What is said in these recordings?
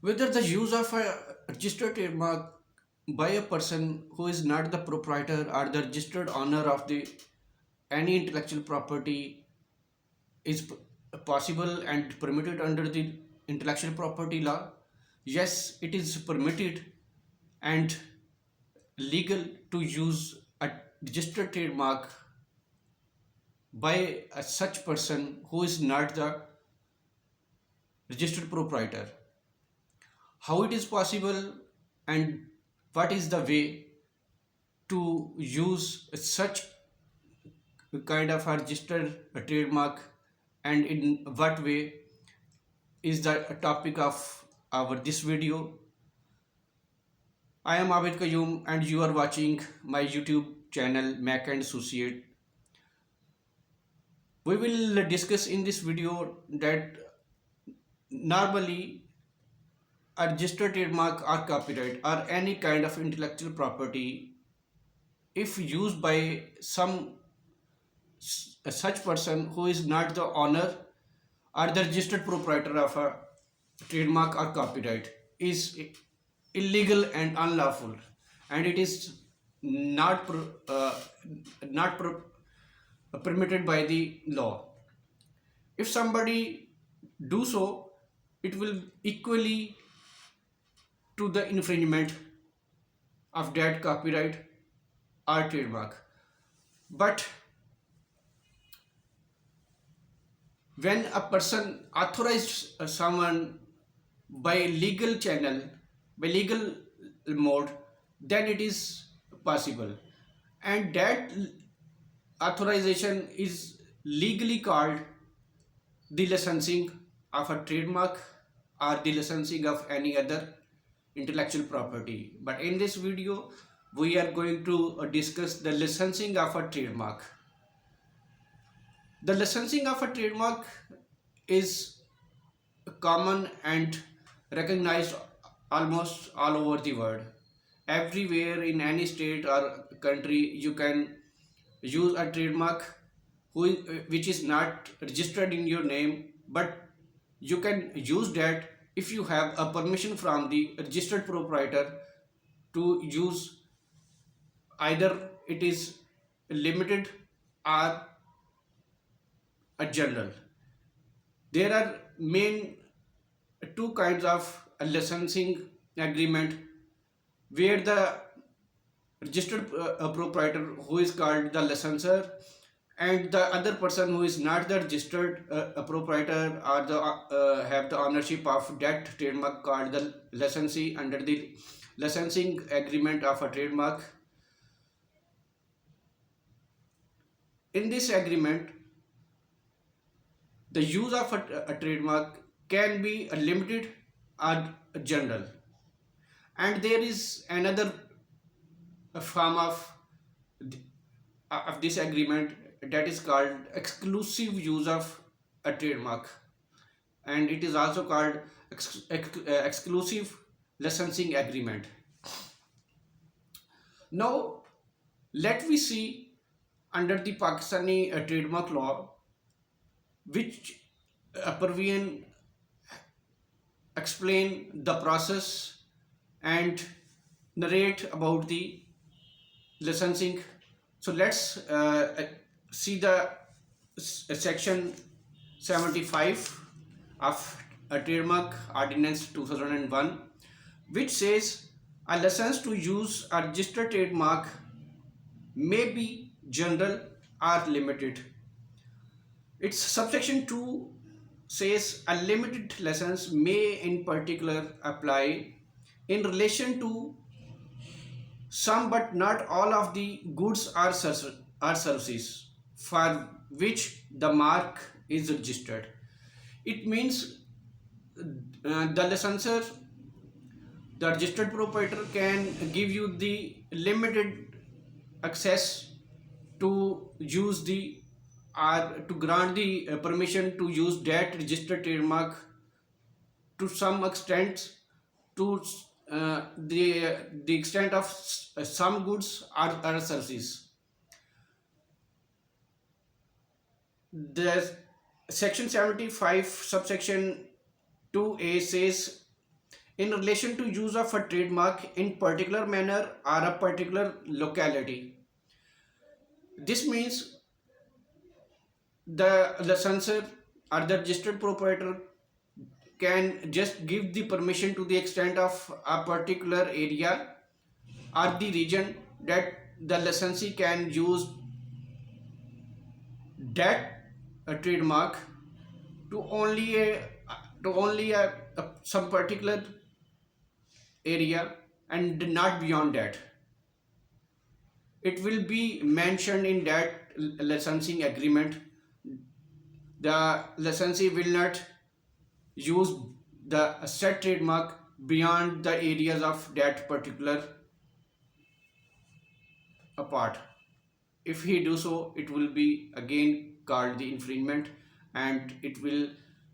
Whether the use of a registered trademark by a person who is not the proprietor or the registered owner of the any intellectual property is possible and permitted under the intellectual property law. Yes, it is permitted and legal to use a registered trademark by a such person who is not the registered proprietor. How it is possible and what is the way to use such kind of a registered trademark, and in what way is the topic of our this video. I am Abid Qayyum and you are watching my YouTube channel MAQ Associates. We will discuss in this video that normally a registered trademark or copyright or any kind of intellectual property, if used by some such person who is not the owner or the registered proprietor of a trademark or copyright, is illegal and unlawful, and it is not not permitted by the law. If somebody do so, it will equally to the infringement of that copyright or trademark. But when a person authorized someone by legal channel, by legal mode, then it is possible, and that authorization is legally called the licensing of a trademark or the licensing of any other intellectual property. But in this video we are going to discuss the licensing of a trademark. The licensing of a trademark is common and recognized almost all over the world. Everywhere in any state or country you can use a trademark which is not registered in your name, but you can use that if you have a permission from the registered proprietor to use. Either it is limited or a general. There are main two kinds of licensing agreement, where the registered proprietor, who is called the licensor, and the other person who is not the registered proprietor or the have the ownership of that trademark, called the licensee under the licensing agreement of a trademark. In this agreement, the use of a trademark can be limited or general, and there is another form of this agreement, that is called exclusive use of a trademark, and it is also called exclusive licensing agreement. Now let we see under the Pakistani trademark law, which Parveen explain the process and narrate about the licensing. So let's see the section 75 of a Trademark Ordinance 2001, which says a license to use a registered trademark may be general or limited. Its subsection 2 says a limited license may in particular apply in relation to some but not all of the goods or services for which the mark is registered. It means the licensor, the registered proprietor, can give you the limited access to use the or to grant the permission to use that registered trademark to some extent, to the extent of some goods or services. The section 75 subsection 2a says in relation to use of a trademark in particular manner or a particular locality. This means the licensor or the registered proprietor can just give the permission to the extent of a particular area or the region that the licensee can use that trademark to only a some particular area and not beyond that. It will be mentioned in that licensing agreement. The licensee will not use the set trademark beyond the areas of that particular part. If he do so, it will be again called the infringement, and it will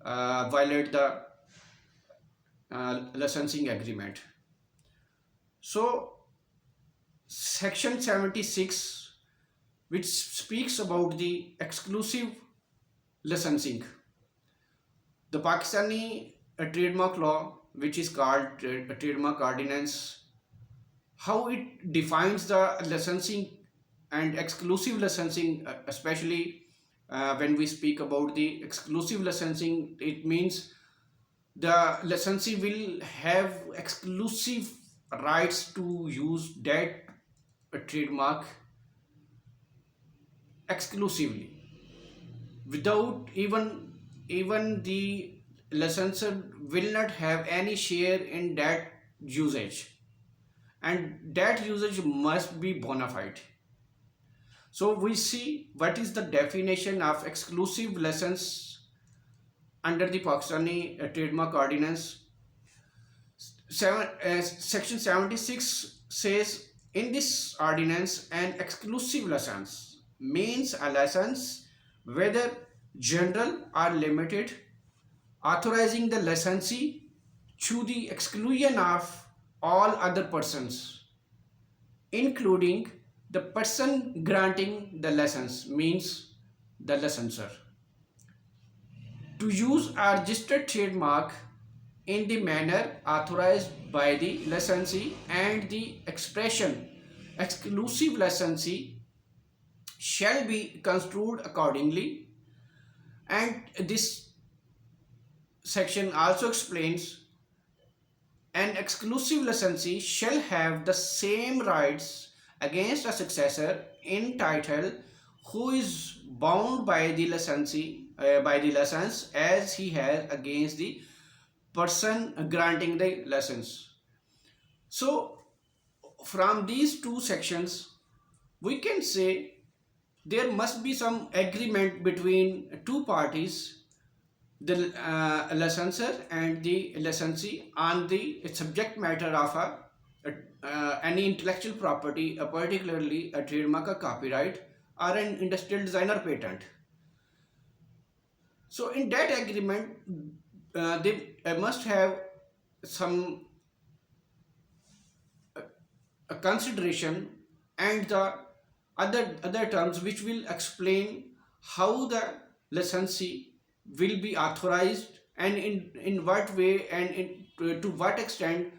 violate the licensing agreement. So section 76, which speaks about the exclusive licensing, the Pakistani trademark law, which is called Trademark Ordinance, how it defines the licensing and exclusive licensing, especially when we speak about the exclusive licensing, it means the licensee will have exclusive rights to use that trademark exclusively, without even the licensor will not have any share in that usage, and that usage must be bona fide. So we see what is the definition of exclusive license under the Pakistani Trademark Ordinance. Section 76 says, in this ordinance, an exclusive license means a license, whether general or limited, authorizing the licensee to the exclusion of all other persons, including the person granting the license, means the licensor, to use a registered trademark in the manner authorized by the licensee, and the expression exclusive licensee shall be construed accordingly. And this section also explains, an exclusive licensee shall have the same rights against a successor in title who is bound by the licensee by the license as he has against the person granting the license. So from these two sections we can say there must be some agreement between two parties, the licensor and the licensee, on the subject matter of any intellectual property, particularly a trademark, a copyright, or an industrial design or patent. So in that agreement, they must have some consideration and the other terms which will explain how the licensee will be authorized, and in what way and to what extent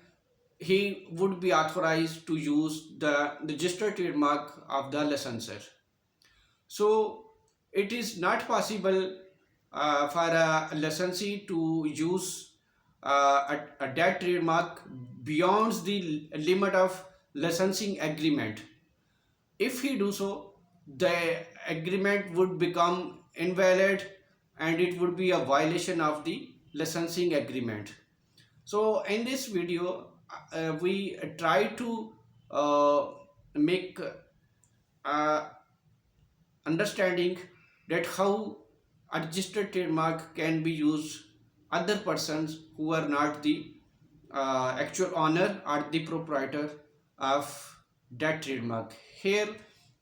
he would be authorized to use the registered trademark of the licensor. So it is not possible for a licensee to use a that trademark beyond the limit of licensing agreement. If he do so, the agreement would become invalid and it would be a violation of the licensing agreement. So in this video, we try to make understanding that how a registered trademark can be used other persons who are not the actual owner or the proprietor of that trademark. Here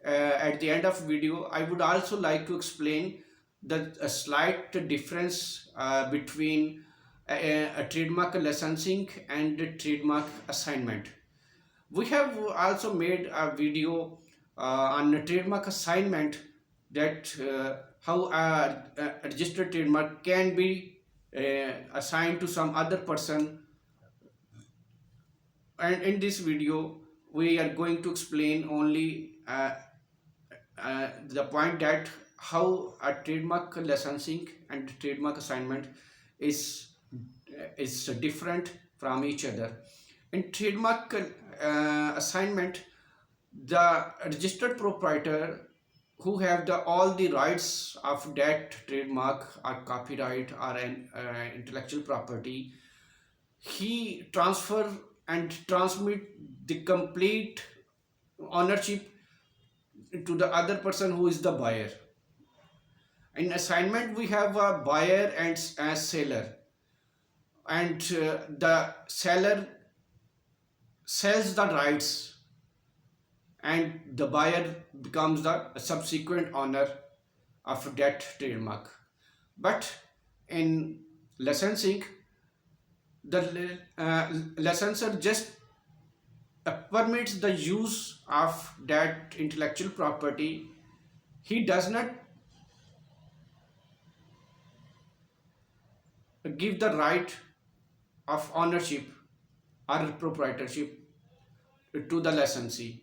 at the end of video I would also like to explain the a slight difference between a trademark licensing and a trademark assignment. We have also made a video on a trademark assignment, that how a registered trademark can be assigned to some other person And in this video we are going to explain only the point that how a trademark licensing and trademark assignment is is different from each other. In trademark assignment, the registered proprietor who have the all the rights of that trademark or copyright or an intellectual property, he transfer and transmit the complete ownership to the other person who is the buyer. In assignment we have a buyer and a seller, and the seller sells the rights and the buyer becomes the subsequent owner of that trademark. But in licensing, the licensor just permits the use of that intellectual property. He does not give the right of ownership or proprietorship to the licensee.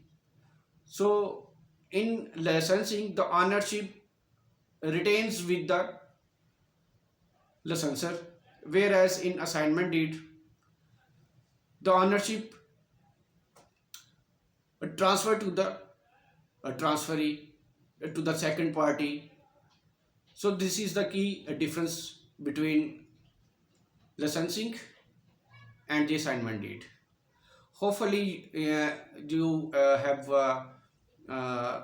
So in licensing, the ownership retains with the licensor, whereas in assignment deed, the ownership transfer to the transferee, to the second party. So this is the key difference between licensing and the assignment deed. Hopefully you have uh,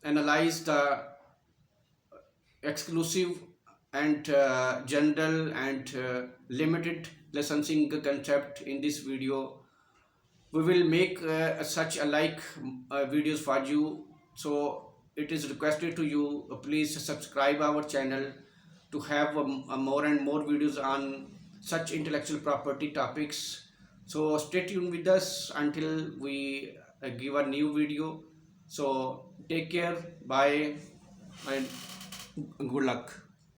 analyzed the exclusive and general and limited licensing concept in this video. We will make such alike videos for you, so it is requested to you, please subscribe our channel to have more and more videos on such intellectual property topics. So stay tuned with us until we give a new video. So take care, bye, and good luck.